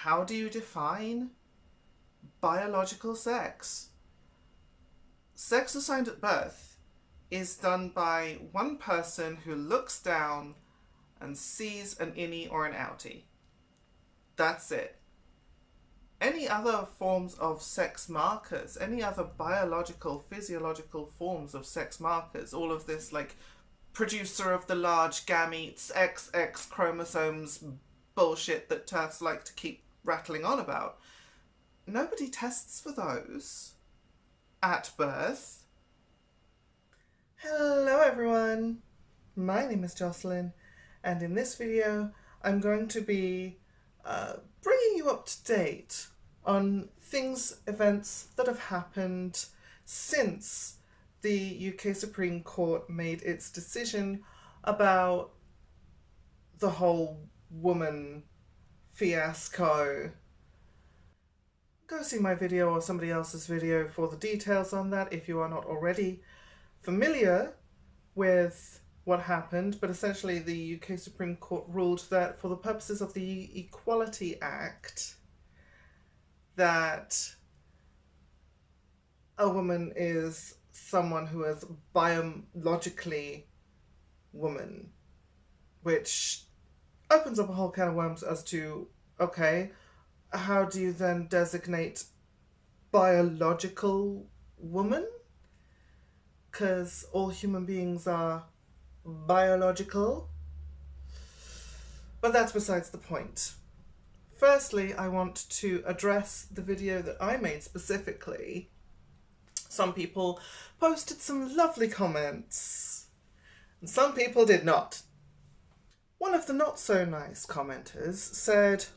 How do you define biological sex? Sex assigned at birth is done by one person who looks down and sees an innie or an outie. That's it. Any other forms of sex markers, any other biological, physiological forms of sex markers, all of this like producer of the large gametes, XX chromosomes bullshit that TERFs like to keep rattling on about, nobody tests for those at birth. Hello everyone, my name is Jocelyn, and in this video I'm going to be bringing you up to date on events that have happened since the UK Supreme Court made its decision about the whole woman fiasco. Go see my video or somebody else's video for the details on that if you are not already familiar with what happened, but essentially the UK Supreme Court ruled that for the purposes of the Equality Act, that a woman is someone who is biologically woman, which opens up a whole can of worms as to, okay, how do you then designate biological woman? Because all human beings are biological. But that's besides the point. Firstly, I want to address the video that I made specifically. Some people posted some lovely comments, and some people did not. One of the not so nice commenters said,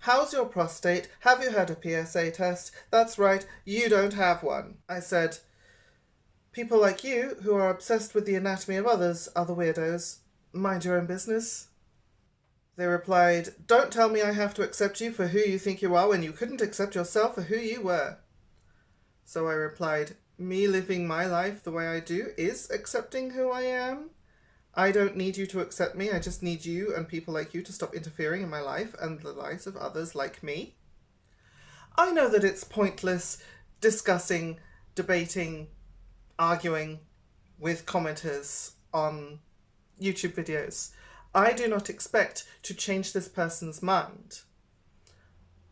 "How's your prostate? Have you had a PSA test? That's right, you don't have one." I said, "People like you, who are obsessed with the anatomy of others, are the weirdos. Mind your own business." They replied, "Don't tell me I have to accept you for who you think you are when you couldn't accept yourself for who you were." So I replied, "Me living my life the way I do is accepting who I am. I don't need you to accept me, I just need you and people like you to stop interfering in my life and the lives of others like me." I know that it's pointless discussing, debating, arguing with commenters on YouTube videos. I do not expect to change this person's mind.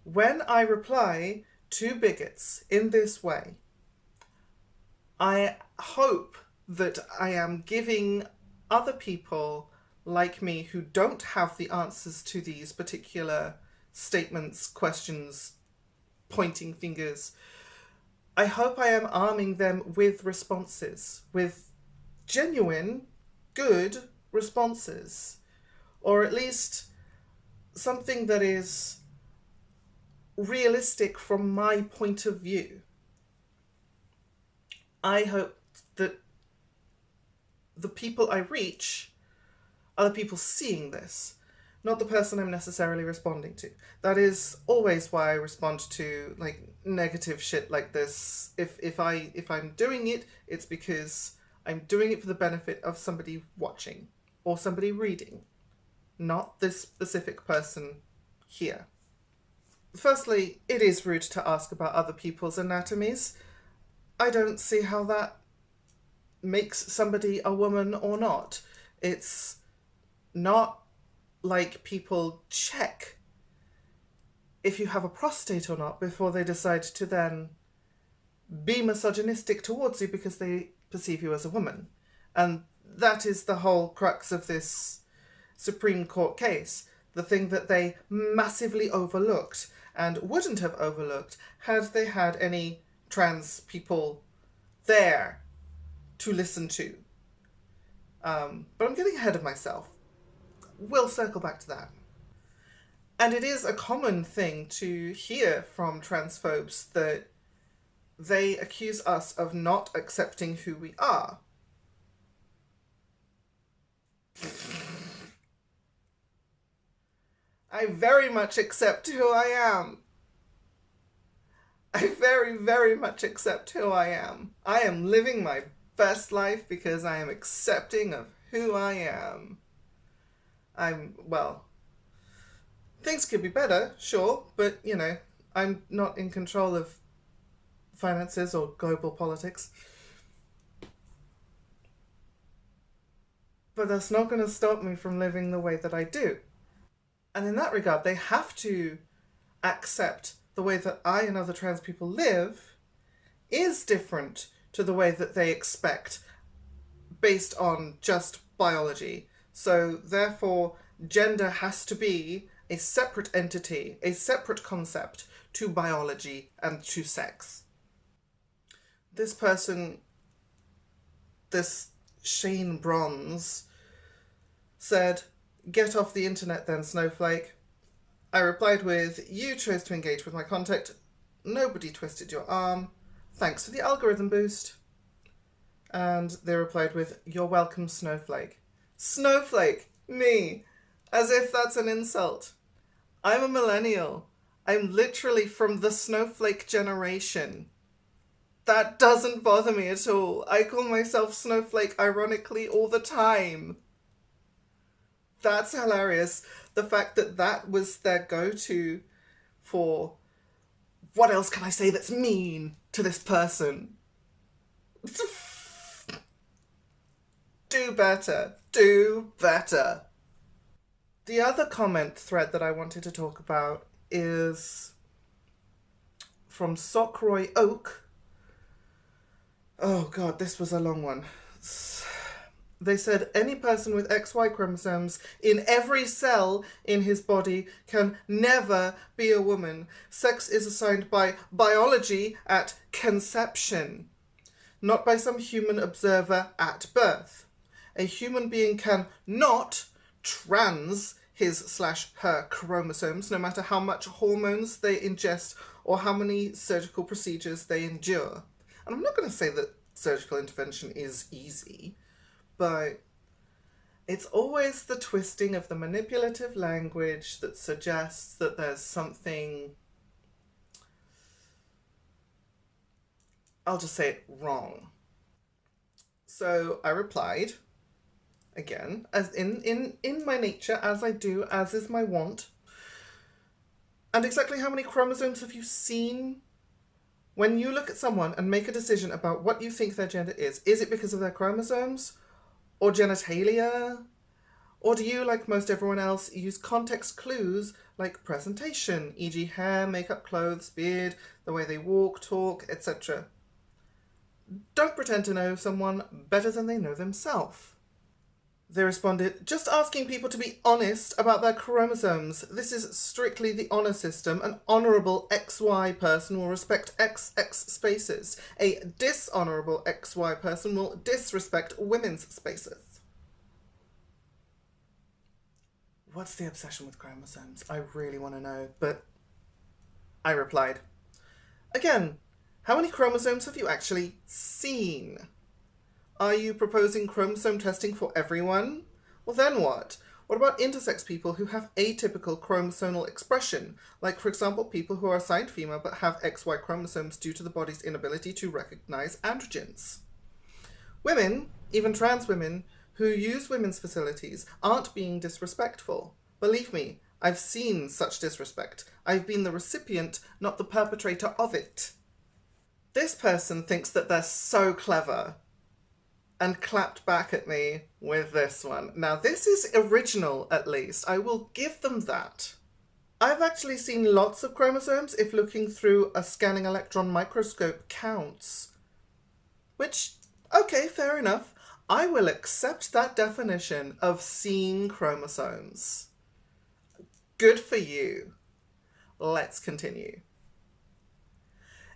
When I reply to bigots in this way, I hope that I am giving other people like me who don't have the answers to these particular statements, questions, pointing fingers, I hope I am arming them with responses, with genuine, good responses, or at least something that is realistic from my point of view. I hope that the people I reach are the people seeing this, not the person I'm necessarily responding to. That is always why I respond to like negative shit like this. If I'm doing it, it's because I'm doing it for the benefit of somebody watching or somebody reading, not this specific person here. Firstly, it is rude to ask about other people's anatomies. I don't see how that makes somebody a woman or not. It's not like people check if you have a prostate or not before they decide to then be misogynistic towards you because they perceive you as a woman. And that is the whole crux of this Supreme Court case. The thing that they massively overlooked and wouldn't have overlooked had they had any trans people there to listen to. But I'm getting ahead of myself. We'll circle back to that. And it is a common thing to hear from transphobes that they accuse us of not accepting who we are. I very much accept who I am. I very, very much accept who I am. I am living my best life because I am accepting of who I am. Things could be better, sure, but you know, I'm not in control of finances or global politics. But that's not going to stop me from living the way that I do. And in that regard, they have to accept the way that I and other trans people live is different to the way that they expect based on just biology. So, therefore, gender has to be a separate entity, a separate concept to biology and to sex. This person, this Shane Bronze, said, "Get off the internet then, snowflake." I replied with, "You chose to engage with my content. Nobody twisted your arm. Thanks for the algorithm boost." And they replied with, "You're welcome, snowflake." Snowflake, me, as if that's an insult. I'm a millennial. I'm literally from the snowflake generation. That doesn't bother me at all. I call myself snowflake ironically all the time. That's hilarious. The fact that that was their go-to for what else can I say that's mean to this person? Do better. Do better. The other comment thread that I wanted to talk about is from Sockroy Oak. Oh god, this was a long one. They said any person with XY chromosomes in every cell in his body can never be a woman. Sex is assigned by biology at conception, not by some human observer at birth. A human being can not trans his/her chromosomes, no matter how much hormones they ingest or how many surgical procedures they endure. And I'm not going to say that surgical intervention is easy, but it's always the twisting of the manipulative language that suggests that there's something, I'll just say it, wrong. So I replied, again, as in my nature, as I do, as is my wont. And exactly how many chromosomes have you seen? When you look at someone and make a decision about what you think their gender is it because of their chromosomes? Or genitalia? Or do you, like most everyone else, use context clues like presentation, e.g. hair, makeup, clothes, beard, the way they walk, talk, etc.? Don't pretend to know someone better than they know themselves. They responded, "Just asking people to be honest about their chromosomes. This is strictly the honor system. An honourable XY person will respect XX spaces. A dishonourable XY person will disrespect women's spaces." What's the obsession with chromosomes? I really want to know, but I replied, again, how many chromosomes have you actually seen? Are you proposing chromosome testing for everyone? Well, then what? What about intersex people who have atypical chromosomal expression? Like, for example, people who are assigned female but have XY chromosomes due to the body's inability to recognize androgens. Women, even trans women, who use women's facilities aren't being disrespectful. Believe me, I've seen such disrespect. I've been the recipient, not the perpetrator of it. This person thinks that they're so clever and clapped back at me with this one. Now, this is original, at least. I will give them that. I've actually seen lots of chromosomes if looking through a scanning electron microscope counts. Which, okay, fair enough. I will accept that definition of seeing chromosomes. Good for you. Let's continue.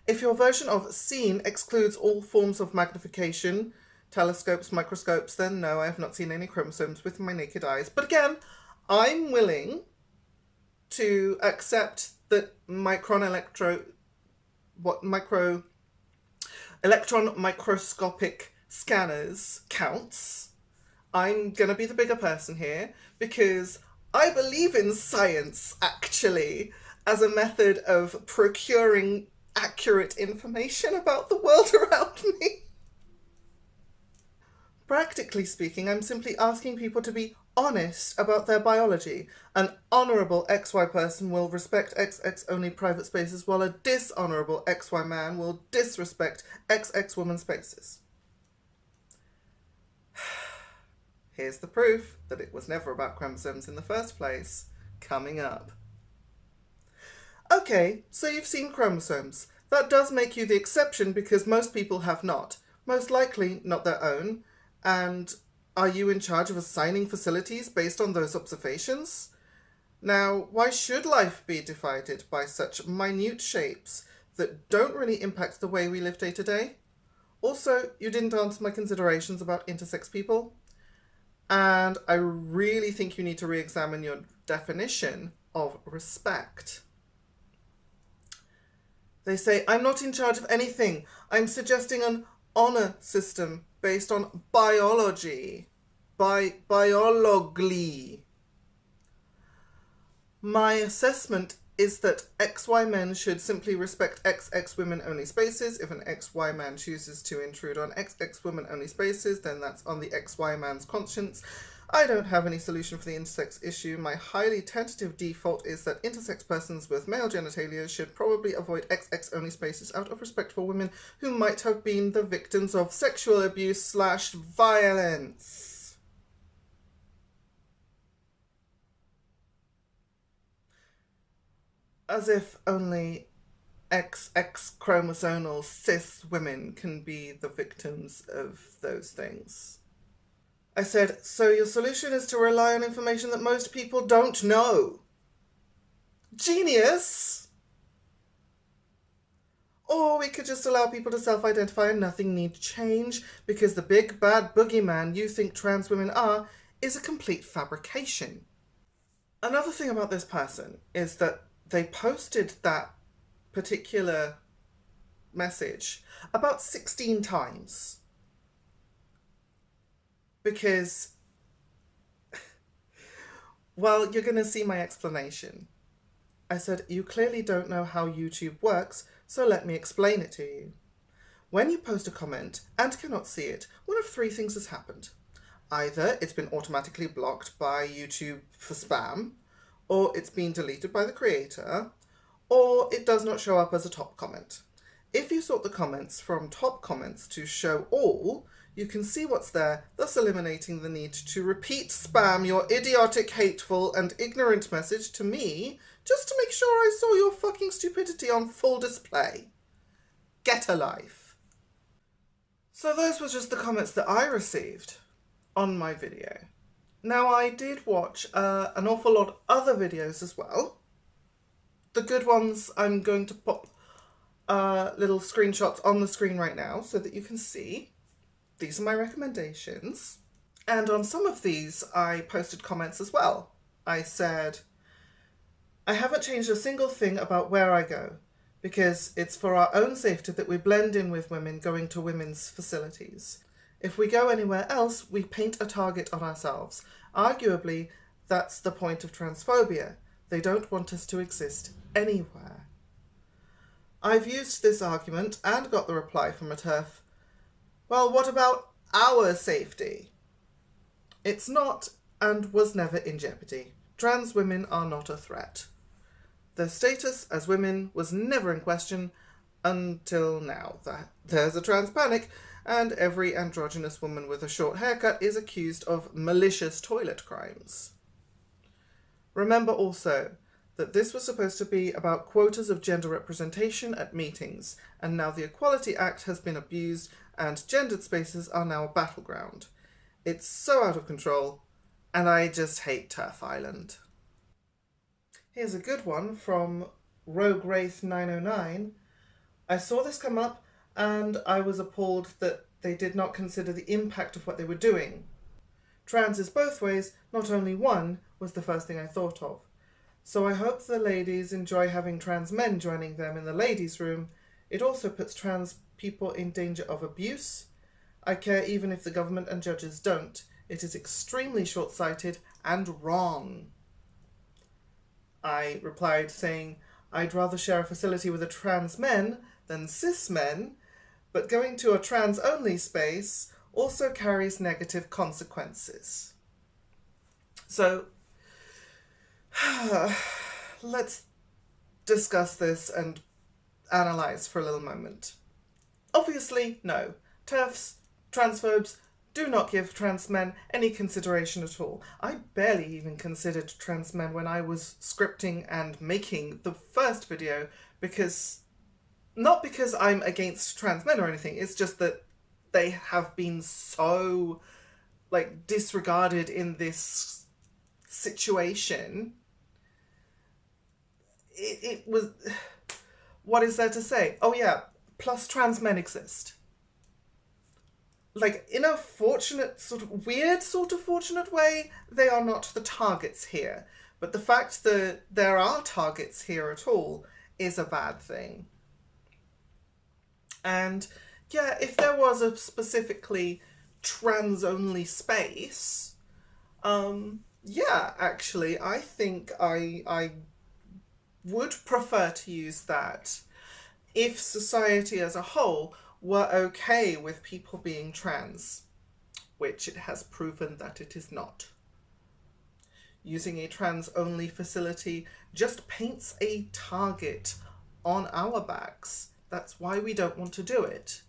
If your version of seen excludes all forms of magnification, telescopes, microscopes, then no, I have not seen any chromosomes with my naked eyes. But again, I'm willing to accept that electron microscopic scanners counts. I'm gonna be the bigger person here because I believe in science, actually, as a method of procuring accurate information about the world around me. Practically speaking, I'm simply asking people to be honest about their biology. An honourable XY person will respect XX only private spaces, while a dishonourable XY man will disrespect XX woman spaces. Here's the proof that it was never about chromosomes in the first place, coming up. Okay, so you've seen chromosomes. That does make you the exception because most people have not. Most likely not their own. And are you in charge of assigning facilities based on those observations? Now, why should life be divided by such minute shapes that don't really impact the way we live day to day? Also, you didn't answer my considerations about intersex people. And I really think you need to re-examine your definition of respect. They say, I'm not in charge of anything. I'm suggesting an honour system based on biology. Biologly. My assessment is that XY men should simply respect XX women only spaces. If an XY man chooses to intrude on XX women only spaces, then that's on the XY man's conscience. I don't have any solution for the intersex issue. My highly tentative default is that intersex persons with male genitalia should probably avoid XX only spaces out of respect for women who might have been the victims of sexual abuse/violence. As if only XX chromosomal cis women can be the victims of those things. I said, so your solution is to rely on information that most people don't know. Genius! Or we could just allow people to self-identify and nothing need change because the big bad boogeyman you think trans women are is a complete fabrication. Another thing about this person is that they posted that particular message about 16 times. Because, well, you're going to see my explanation. I said, you clearly don't know how YouTube works, so let me explain it to you. When you post a comment and cannot see it, one of three things has happened. Either it's been automatically blocked by YouTube for spam, or it's been deleted by the creator, or it does not show up as a top comment. If you sort the comments from top comments to show all, you can see what's there, thus eliminating the need to repeat spam your idiotic, hateful, and ignorant message to me just to make sure I saw your fucking stupidity on full display. Get a life. So those were just the comments that I received on my video. Now I did watch an awful lot of other videos as well. The good ones I'm going to pop little screenshots on the screen right now so that you can see. These are my recommendations. And on some of these, I posted comments as well. I said, I haven't changed a single thing about where I go because it's for our own safety that we blend in with women going to women's facilities. If we go anywhere else, we paint a target on ourselves. Arguably, that's the point of transphobia. They don't want us to exist anywhere. I've used this argument and got the reply from a TERF. Well, what about our safety? It's not and was never in jeopardy. Trans women are not a threat. Their status as women was never in question until now. There's a trans panic, and every androgynous woman with a short haircut is accused of malicious toilet crimes. Remember also that this was supposed to be about quotas of gender representation at meetings, and now the Equality Act has been abused and gendered spaces are now a battleground. It's so out of control, and I just hate Turf Island. Here's a good one from Rogue Wraith 909. I saw this come up and I was appalled that they did not consider the impact of what they were doing. Trans is both ways, not only one, was the first thing I thought of. So I hope the ladies enjoy having trans men joining them in the ladies' room. It also puts trans people in danger of abuse. I care even if the government and judges don't. It is extremely short-sighted and wrong. I replied saying, I'd rather share a facility with a trans men than cis men, but going to a trans-only space also carries negative consequences. So let's discuss this and analyze for a little moment. Obviously, no. TERFs, transphobes, do not give trans men any consideration at all. I barely even considered trans men when I was scripting and making the first video, because not because I'm against trans men or anything, it's just that they have been so like disregarded in this situation. It was, what is there to say? Oh yeah, plus trans men exist. Like, in a fortunate, sort of weird sort of fortunate way, they are not the targets here. But the fact that there are targets here at all is a bad thing. And yeah, if there was a specifically trans-only space, yeah, actually, I think I would prefer to use that if society as a whole were okay with people being trans, which it has proven that it is not. Using a trans-only facility just paints a target on our backs. That's why we don't want to do it.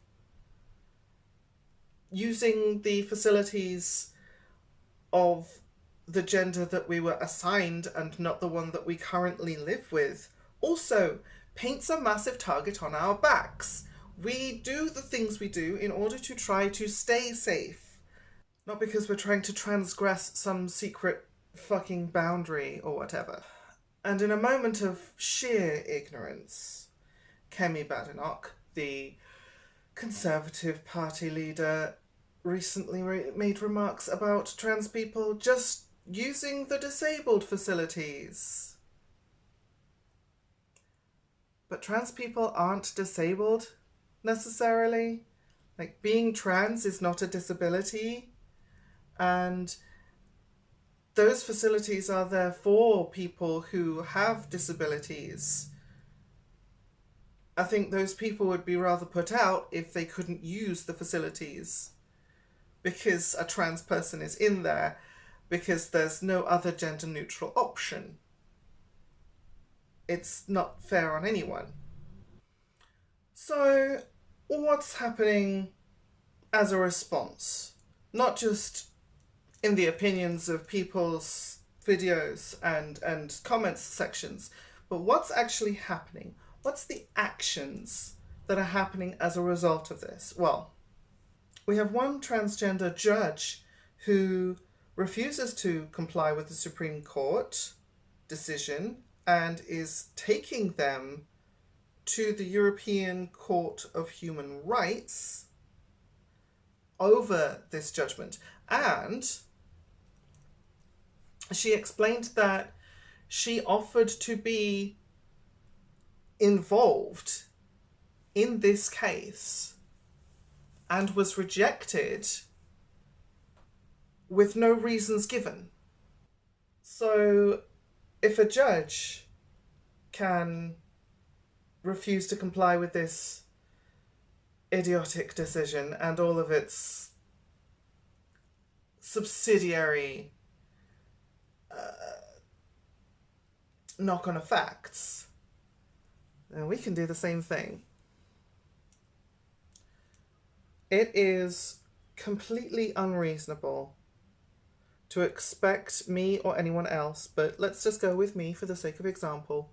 Using the facilities of the gender that we were assigned and not the one that we currently live with also paints a massive target on our backs. We do the things we do in order to try to stay safe, not because we're trying to transgress some secret fucking boundary or whatever. And in a moment of sheer ignorance, Kemi Badenoch, the Conservative Party leader, recently made remarks about trans people just using the disabled facilities. But trans people aren't disabled, necessarily. Like, being trans is not a disability, and those facilities are there for people who have disabilities. I think those people would be rather put out if they couldn't use the facilities because a trans person is in there, because there's no other gender neutral option. It's not fair on anyone. So, what's happening as a response? Not just in the opinions of people's videos and comments sections, but what's actually happening? What's the actions that are happening as a result of this? Well, we have one transgender judge who refuses to comply with the Supreme Court decision and is taking them to the European Court of Human Rights over this judgment. And she explained that she offered to be involved in this case and was rejected with no reasons given. So if a judge can refuse to comply with this idiotic decision and all of its subsidiary knock-on effects, then we can do the same thing. It is completely unreasonable to expect me or anyone else, but let's just go with me for the sake of example.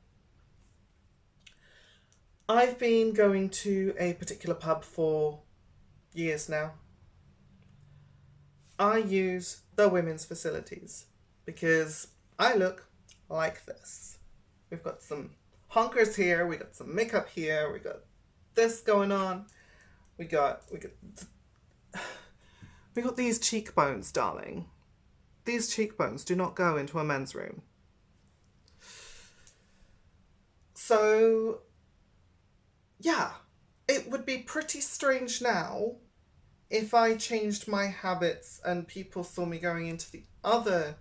I've been going to a particular pub for years now. I use the women's facilities because I look like this. We've got some honkers here, we got some makeup here, we got this going on. We got these cheekbones, darling. These cheekbones do not go into a men's room. So, yeah, it would be pretty strange now if I changed my habits and people saw me going into the other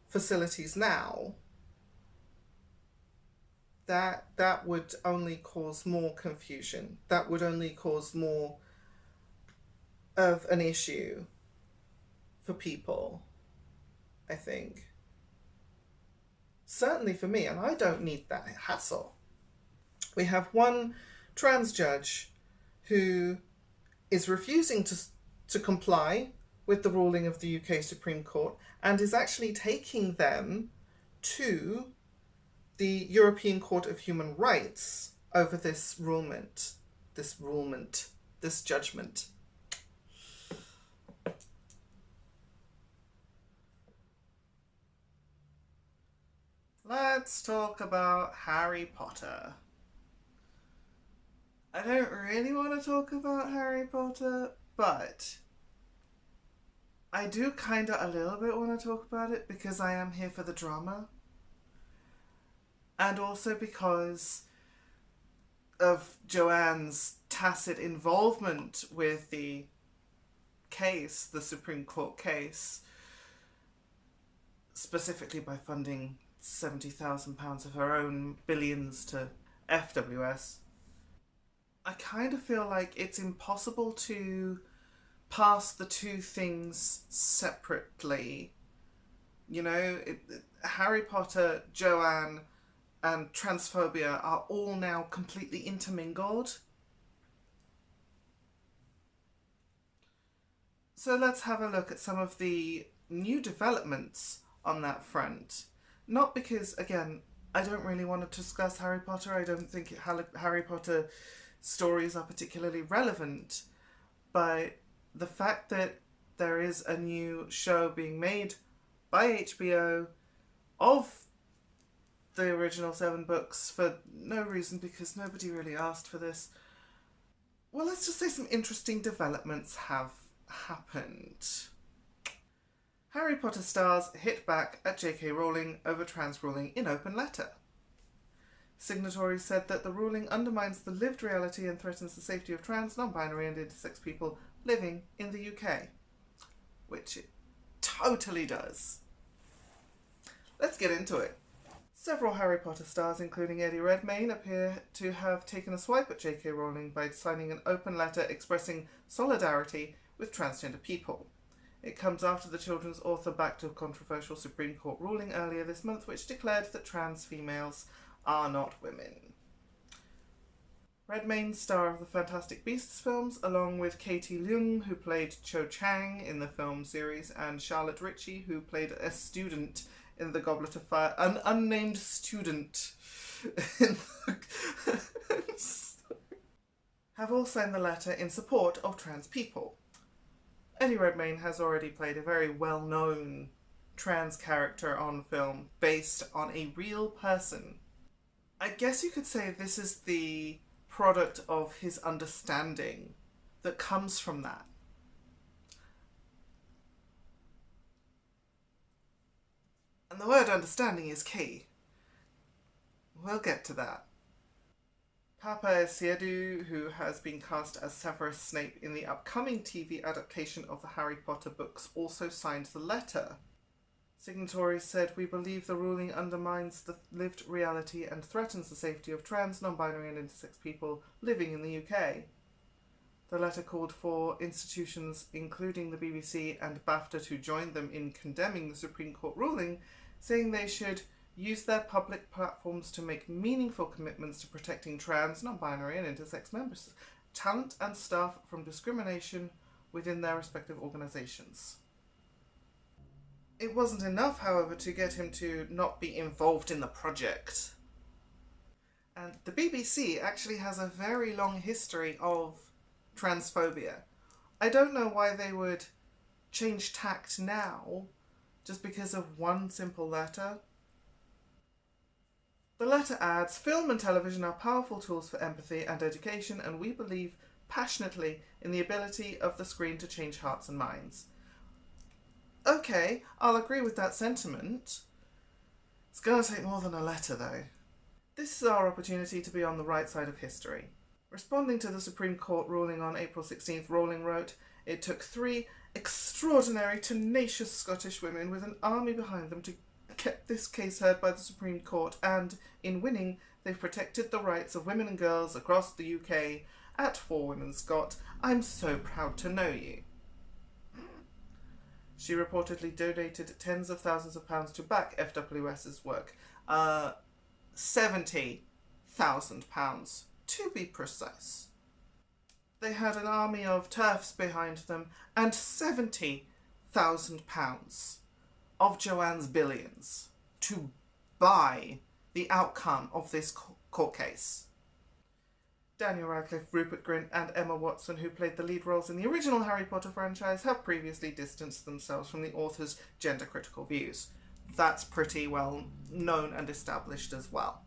facilities now. That would only cause more confusion. That would only cause more of an issue for people. I think. Certainly for me, and I don't need that hassle. We have one trans judge who is refusing to comply with the ruling of the UK Supreme Court and is actually taking them to the European Court of Human Rights over this judgment. Let's talk about Harry Potter. I don't really want to talk about Harry Potter, but I do kind of a little bit want to talk about it because I am here for the drama. And also because of Joanne's tacit involvement with the case, the Supreme Court case, specifically by funding £70,000 of her own billions to FWS. I kind of feel like it's impossible to pass the two things separately. You know, Harry Potter, Joanne, and transphobia are all now completely intermingled. So let's have a look at some of the new developments on that front. Not because, again, I don't really want to discuss Harry Potter. I don't think Harry Potter stories are particularly relevant. But the fact that there is a new show being made by HBO of the original 7 books for no reason, because nobody really asked for this. Well, let's just say some interesting developments have happened. Harry Potter stars hit back at J.K. Rowling over trans ruling in open letter. Signatories said that the ruling undermines the lived reality and threatens the safety of trans, non-binary and intersex people living in the UK. Which it totally does. Let's get into it. Several Harry Potter stars, including Eddie Redmayne, appear to have taken a swipe at J.K. Rowling by signing an open letter expressing solidarity with transgender people. It comes after the children's author backed a controversial Supreme Court ruling earlier this month which declared that trans females are not women. Redmayne, star of the Fantastic Beasts films, along with Katie Leung, who played Cho Chang in the film series, and Charlotte Ritchie, who played a student in The Goblet of Fire, an unnamed student have all signed the letter in support of trans people. Eddie Redmayne has already played a very well-known trans character on film based on a real person. I guess you could say this is the product of his understanding that comes from that. And the word understanding is key. We'll get to that. Papa Essiedu, who has been cast as Severus Snape in the upcoming TV adaptation of the Harry Potter books, also signed the letter. Signatories said, "We believe the ruling undermines the lived reality and threatens the safety of trans, non-binary and intersex people living in the UK." The letter called for institutions, including the BBC and BAFTA, to join them in condemning the Supreme Court ruling, saying they should use their public platforms to make meaningful commitments to protecting trans, non-binary and intersex members, talent and staff from discrimination within their respective organisations. It wasn't enough, however, to get him to not be involved in the project. And the BBC actually has a very long history of transphobia. I don't know why they would change tact now just because of one simple letter. The letter adds, "Film and television are powerful tools for empathy and education, and we believe passionately in the ability of the screen to change hearts and minds." Okay, I'll agree with that sentiment. It's going to take more than a letter, though. This is our opportunity to be on the right side of history. Responding to the Supreme Court ruling on April 16th, Rowling wrote, "It took 3 extraordinary, tenacious Scottish women with an army behind them to get this case heard by the Supreme Court, and in winning, they've protected the rights of women and girls across the UK. At 4 Women Scott, I'm so proud to know you." She reportedly donated tens of thousands of pounds to back FWS's work. £70,000 to be precise. They had an army of TERFs behind them and £70,000 of Joanne's billions to buy the outcome of this court case. Daniel Radcliffe, Rupert Grint and Emma Watson, who played the lead roles in the original Harry Potter franchise, have previously distanced themselves from the author's gender-critical views. That's pretty well known and established as well.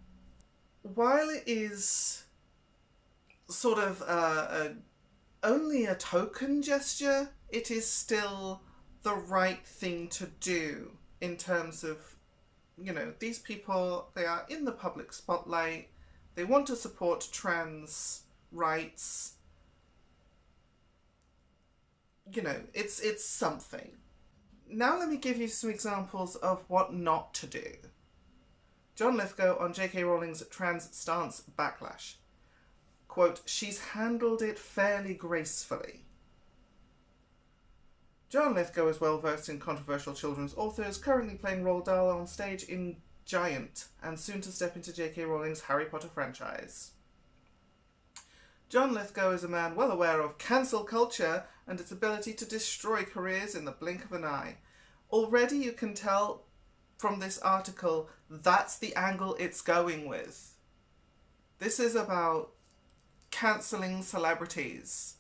While it is sort of only a token gesture, it is still the right thing to do in terms of, you know, these people, they are in the public spotlight. They want to support trans rights. You know, it's something. Now let me give you some examples of what not to do. John Lithgow on J.K. Rowling's trans stance backlash. Quote, "She's handled it fairly gracefully." John Lithgow is well versed in controversial children's authors, currently playing Roald Dahl on stage in Giant, and soon to step into J.K. Rowling's Harry Potter franchise. John Lithgow is a man well aware of cancel culture and its ability to destroy careers in the blink of an eye. Already you can tell from this article that's the angle it's going with. This is about cancelling celebrities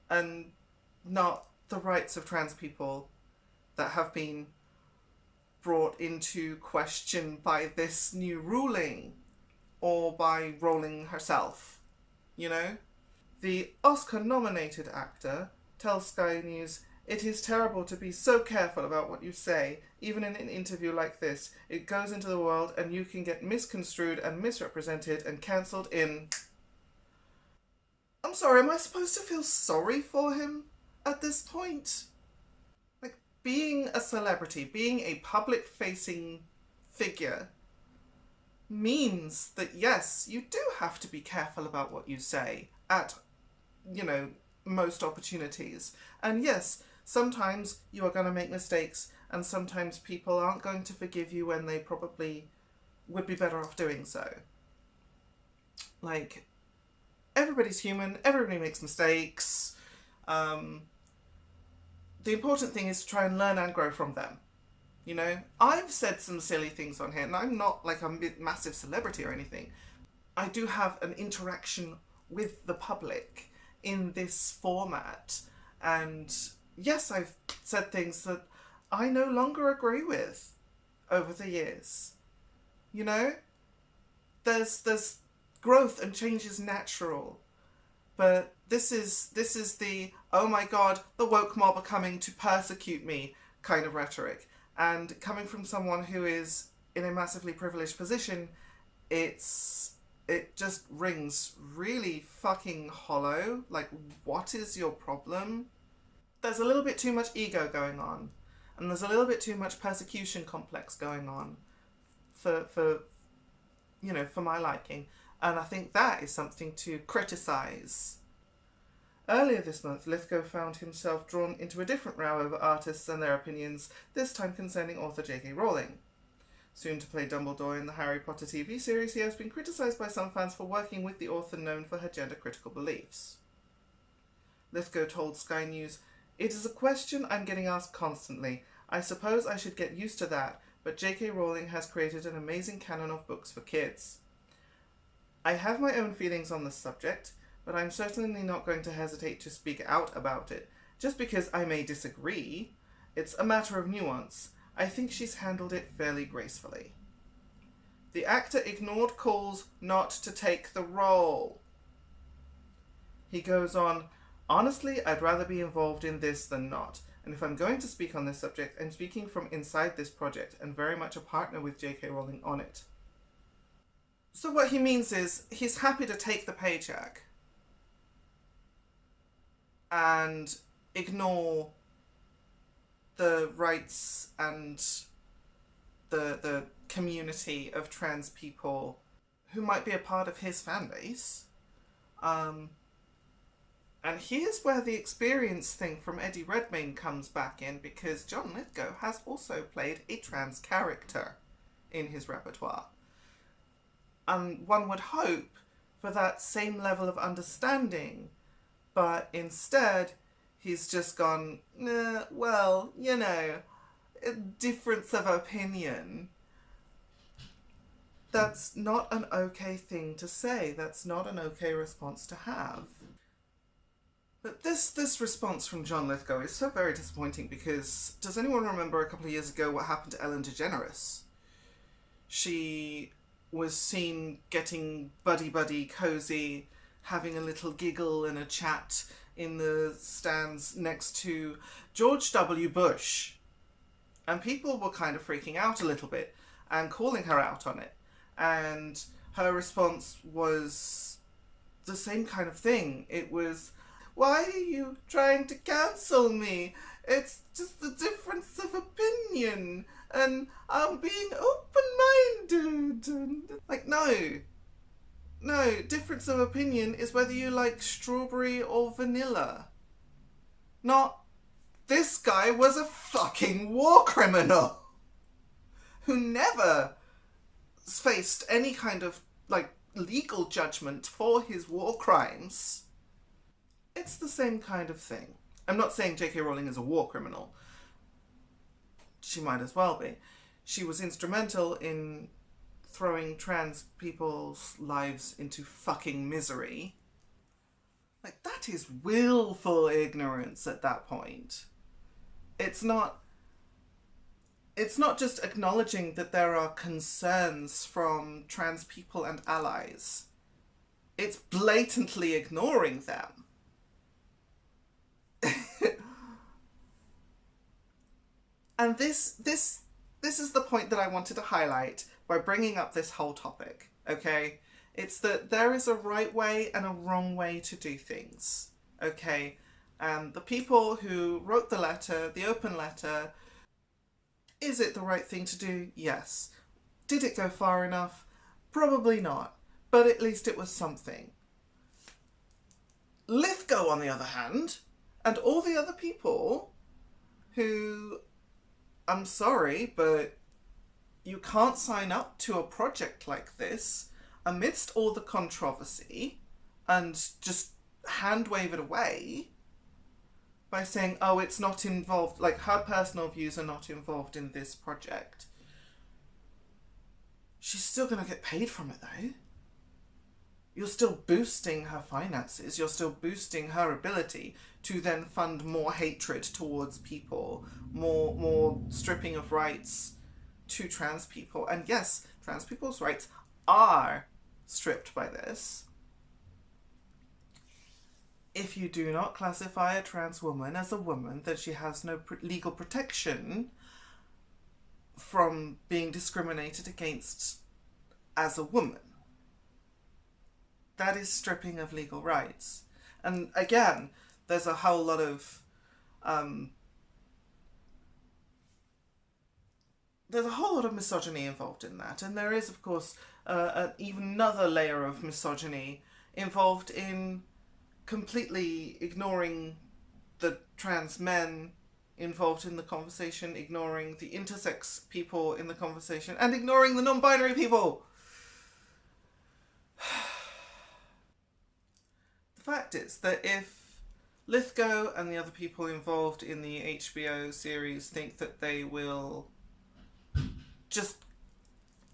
and not the rights of trans people that have been brought into question by this new ruling or by Rowling herself, you know? The Oscar-nominated actor tells Sky News, "It is terrible to be so careful about what you say. Even in an interview like this, it goes into the world and you can get misconstrued and misrepresented and cancelled in..." I'm sorry, am I supposed to feel sorry for him at this point? Like, being a celebrity, being a public-facing figure means that, yes, you do have to be careful about what you say at, you know, most opportunities. And yes, sometimes you are going to make mistakes, and sometimes people aren't going to forgive you when they probably would be better off doing so. Like, everybody's human, everybody makes mistakes. The important thing is to try and learn and grow from them. You know, I've said some silly things on here, and I'm not like a massive celebrity or anything. I do have an interaction with the public in this format, and yes, I've said things that I no longer agree with over the years. You know, there's growth and change is natural, but this is the, oh my god, the woke mob are coming to persecute me kind of rhetoric. And coming from someone who is in a massively privileged position, it just rings really fucking hollow. Like, what is your problem? There's a little bit too much ego going on, and there's a little bit too much persecution complex going on for you know, for my liking. And I think that is something to criticise. Earlier this month, Lithgow found himself drawn into a different row over artists and their opinions, this time concerning author J.K. Rowling. Soon to play Dumbledore in the Harry Potter TV series, he has been criticised by some fans for working with the author known for her gender-critical beliefs. Lithgow told Sky News, "It is a question I'm getting asked constantly. I suppose I should get used to that, but J.K. Rowling has created an amazing canon of books for kids. I have my own feelings on this subject, but I'm certainly not going to hesitate to speak out about it. Just because I may disagree, it's a matter of nuance. I think she's handled it fairly gracefully." The actor ignored calls not to take the role. He goes on, "Honestly, I'd rather be involved in this than not. And if I'm going to speak on this subject, I'm speaking from inside this project and very much a partner with J.K. Rowling on it." So what he means is he's happy to take the paycheck and ignore the rights and the community of trans people who might be a part of his fan base, And here's where the experience thing from Eddie Redmayne comes back in, because John Lithgow has also played a trans character in his repertoire. And one would hope for that same level of understanding, but instead he's just gone, well, you know, difference of opinion. That's not an okay thing to say. That's not an okay response to have. But this response from John Lithgow is so very disappointing, because does anyone remember a couple of years ago what happened to Ellen DeGeneres? She was seen getting buddy-buddy cozy, having a little giggle and a chat in the stands next to George W. Bush. And people were kind of freaking out a little bit and calling her out on it. And her response was the same kind of thing. It was, why are you trying to cancel me? It's just a difference of opinion, and I'm being open-minded. Like, no. No, difference of opinion is whether you like strawberry or vanilla. Not, this guy was a fucking war criminal who never faced any kind of, like, legal judgment for his war crimes. It's the same kind of thing. I'm not saying J.K. Rowling is a war criminal. She might as well be. She was instrumental in throwing trans people's lives into fucking misery. Like, that is willful ignorance at that point. It's not just acknowledging that there are concerns from trans people and allies. It's blatantly ignoring them. And this is the point that I wanted to highlight by bringing up this whole topic, okay? It's that there is a right way and a wrong way to do things, okay? And the people who wrote the letter, the open letter, is it the right thing to do? Yes. Did it go far enough? Probably not, but at least it was something. Lithgow, on the other hand, and all the other people who, I'm sorry, but you can't sign up to a project like this amidst all the controversy and just hand wave it away by saying, oh, it's not involved, like, her personal views are not involved in this project. She's still going to get paid from it, though. You're still boosting her finances. You're still boosting her ability to then fund more hatred towards people, more stripping of rights to trans people. And yes, trans people's rights are stripped by this. If you do not classify a trans woman as a woman, then she has no legal protection from being discriminated against as a woman. That is stripping of legal rights. And again, there's a whole lot of misogyny involved in that. And there is, of course, even another layer of misogyny involved in completely ignoring the trans men involved in the conversation, ignoring the intersex people in the conversation, and ignoring the non-binary people. The fact is that if Lithgow and the other people involved in the HBO series think that they will just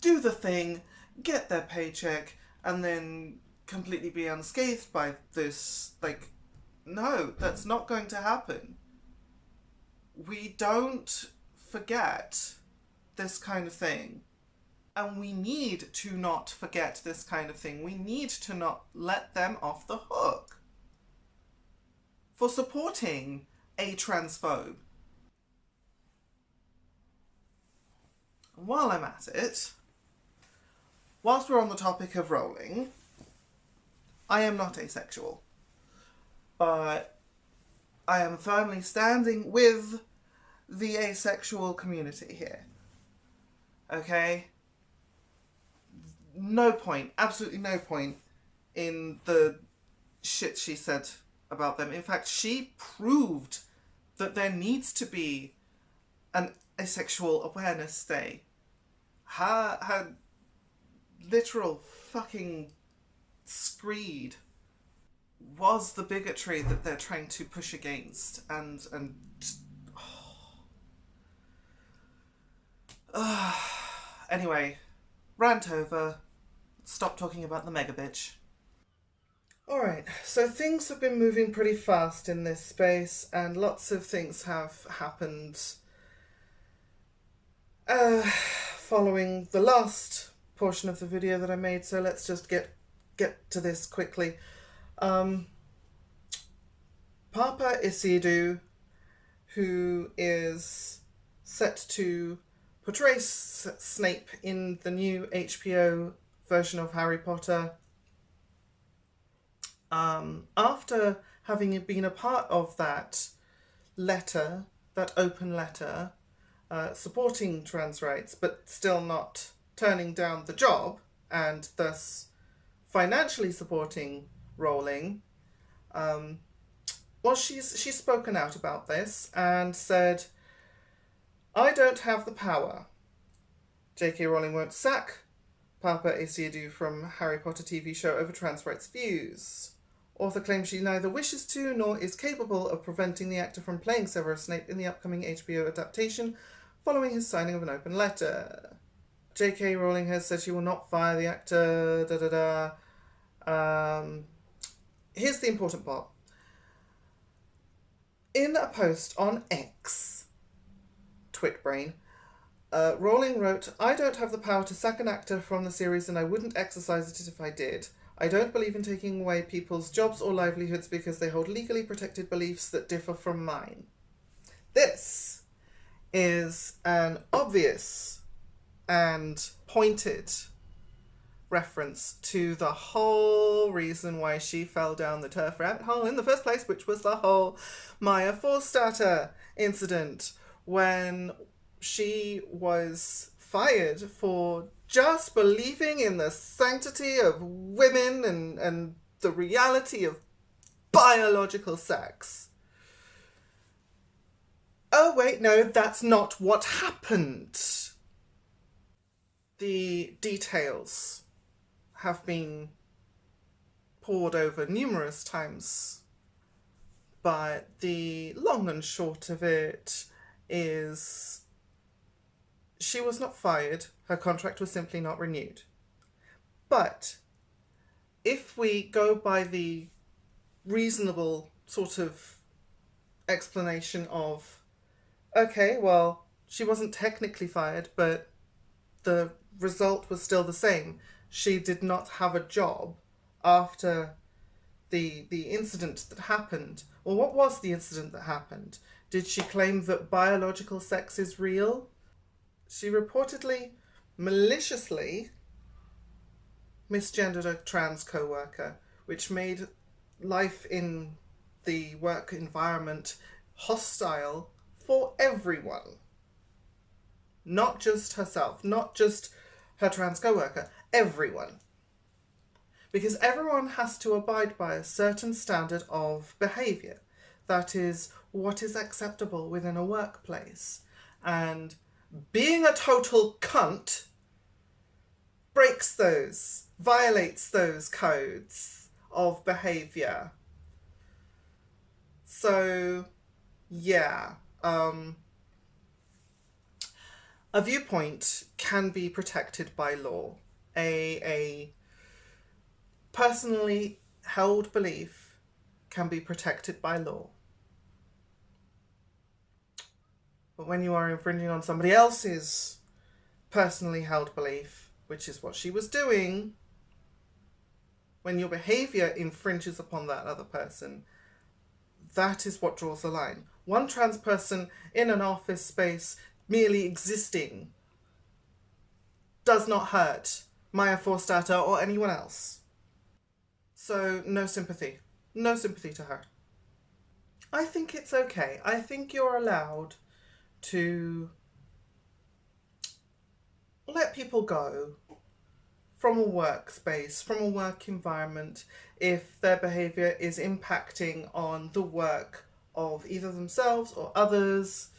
do the thing, get their paycheck, and then completely be unscathed by this, like, no, that's not going to happen. We don't forget this kind of thing. And we need to not forget this kind of thing. We need to not let them off the hook for supporting a transphobe. And while I'm at it, whilst we're on the topic of Rowling, I am not asexual, but I am firmly standing with the asexual community here. Okay? No point, absolutely no point in the shit she said about them. In fact, she proved that there needs to be an asexual awareness day. Her literal fucking screed was the bigotry that they're trying to push against, and anyway, rant over. Stop talking about the mega bitch. Alright, so things have been moving pretty fast in this space, and lots of things have happened following the last portion of the video that I made, so let's just get to this quickly. Papa Isidou, who is set to portray Snape in the new HBO version of Harry Potter, after having been a part of that letter, that open letter, supporting trans rights, but still not turning down the job, and thus financially supporting Rowling, well, she's spoken out about this and said, "I don't have the power. J.K. Rowling won't sack Papa Isidou from Harry Potter TV show over trans rights views. Author claims she neither wishes to nor is capable of preventing the actor from playing Severus Snape in the upcoming HBO adaptation following his signing of an open letter. J.K. Rowling has said she will not fire the actor, Here's the important part. In a post on X, Twitbrain, Rowling wrote, "I don't have the power to sack an actor from the series, and I wouldn't exercise it if I did. I don't believe in taking away people's jobs or livelihoods because they hold legally protected beliefs that differ from mine." This is an obvious and pointed reference to the whole reason why she fell down the turf rabbit hole in the first place, which was the whole Maya Forstater incident, when she was fired for just believing in the sanctity of women and the reality of biological sex. Oh wait, no, that's not what happened. The details have been poured over numerous times, but the long and short of it is she was not fired. Her contract was simply not renewed. But if we go by the reasonable sort of explanation of, okay, well, she wasn't technically fired, but the result was still the same. She did not have a job after the incident that happened. Well, what was the incident that happened? Did she claim that biological sex is real? She reportedly maliciously misgendered a trans co-worker, which made life in the work environment hostile for everyone. Not just herself, not just her trans co-worker, everyone. Because everyone has to abide by a certain standard of behaviour. That is what is acceptable within a workplace. And being a total cunt breaks those, violates those codes of behaviour. So, yeah, a viewpoint can be protected by law. A personally held belief can be protected by law. But when you are infringing on somebody else's personally held belief, which is what she was doing, when your behaviour infringes upon that other person, that is what draws the line. One trans person in an office space merely existing does not hurt Maya Forstater or anyone else. So no sympathy. No sympathy to her. I think it's okay. I think you're allowed to let people go from a workspace, from a work environment, if their behaviour is impacting on the work of either themselves or others.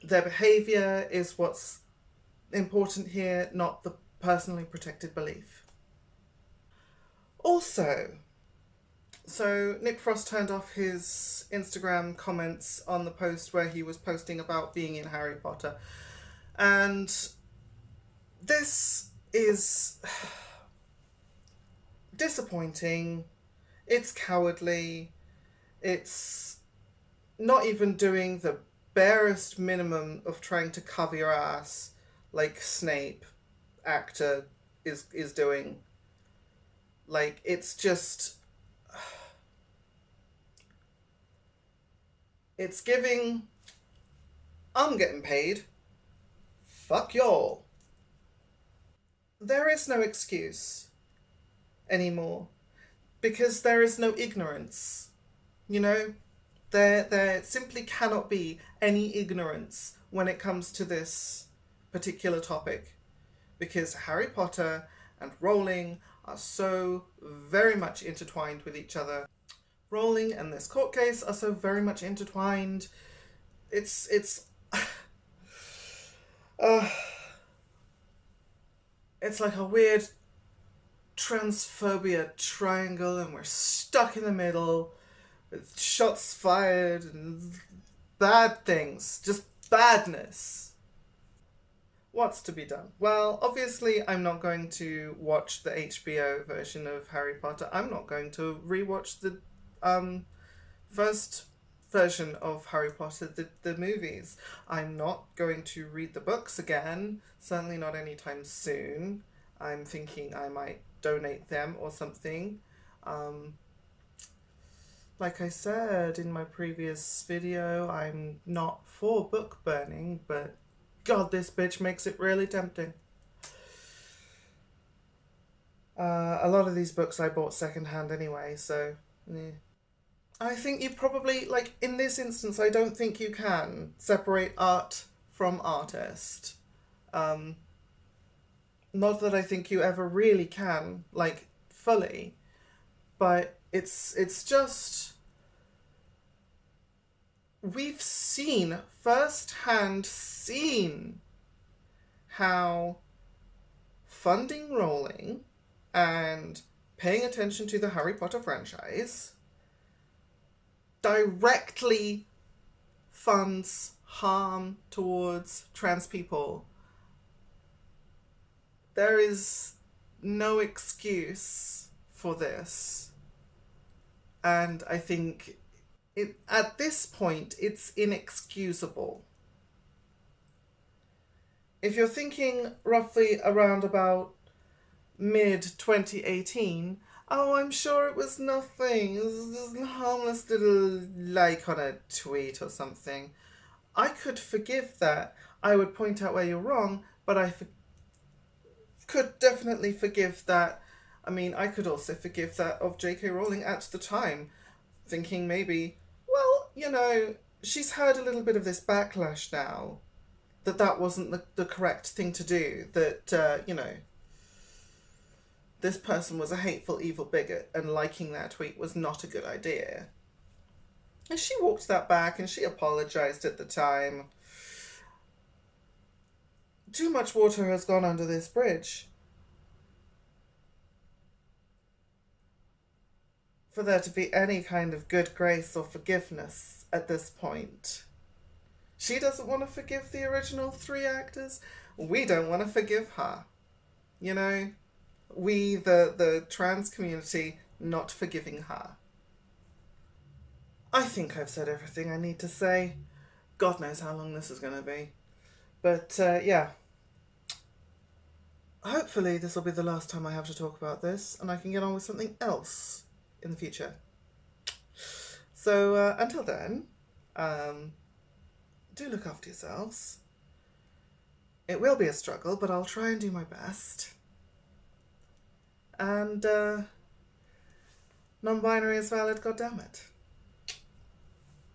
Their behaviour is what's important here, not the personally protected belief. Also, so Nick Frost turned off his Instagram comments on the post where he was posting about being in Harry Potter. And this is disappointing. It's cowardly. It's not even doing the barest minimum of trying to cover your ass like Snape, actor, is doing. Like, it's just... It's giving... I'm getting paid. Fuck y'all. There is no excuse anymore because there is no ignorance. You know, there simply cannot be any ignorance when it comes to this particular topic, because Harry Potter and Rowling are so very much intertwined with each other. Rowling and this court case are so very much intertwined. It's it's like a weird transphobia triangle, and we're stuck in the middle with shots fired and bad things, just badness. What's to be done? Well, obviously I'm not going to watch the HBO version of Harry Potter. I'm not going to rewatch the first version of Harry Potter, the movies. I'm not going to read the books again, certainly not anytime soon. I'm thinking I might donate them or something. Like I said in my previous video, I'm not for book burning, but God, this bitch makes it really tempting. A lot of these books I bought secondhand anyway, so yeah. I think you probably, like, in this instance, I don't think you can separate art from artist. Not that I think you ever really can, like, fully, but it's just... We've seen, first-hand seen, how funding Rowling and paying attention to the Harry Potter franchise directly funds harm towards trans people. There is no excuse for this. And I think at this point, it's inexcusable. If you're thinking roughly around about mid-2018, oh, I'm sure it was nothing. It was just a harmless little like on a tweet or something. I could forgive that. I would point out where you're wrong, but I could definitely forgive that. I mean, I could also forgive that of J.K. Rowling at the time, thinking maybe, well, you know, she's heard a little bit of this backlash now, that wasn't the correct thing to do, that, you know, this person was a hateful, evil bigot, and liking that tweet was not a good idea. And she walked that back, and she apologized at the time. Too much water has gone under this bridge for there to be any kind of good grace or forgiveness at this point. She doesn't want to forgive the original 3 actors. We don't want to forgive her. You know? We, the trans community, not forgiving her. I think I've said everything I need to say. God knows how long this is going to be. But, yeah. Hopefully this will be the last time I have to talk about this, and I can get on with something else in the future. So, until then, do look after yourselves. It will be a struggle, but I'll try and do my best. And, non-binary is valid, goddammit.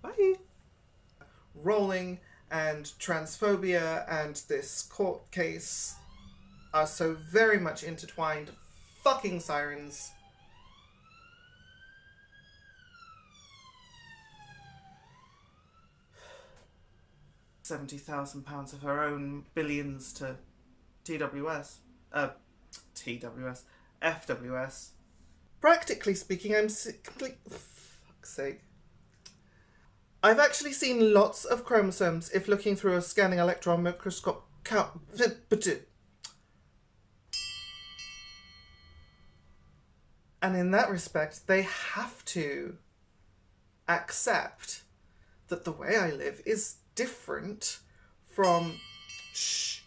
Bye. Rowling and transphobia and this court case are so very much intertwined. Fucking sirens. £70,000 of her own billions to TWS. TWS. FWS. Practically speaking, I'm complete. Fuck's sake. I've actually seen lots of chromosomes if looking through a scanning electron microscope. And in that respect, they have to accept that the way I live is different from... Shh.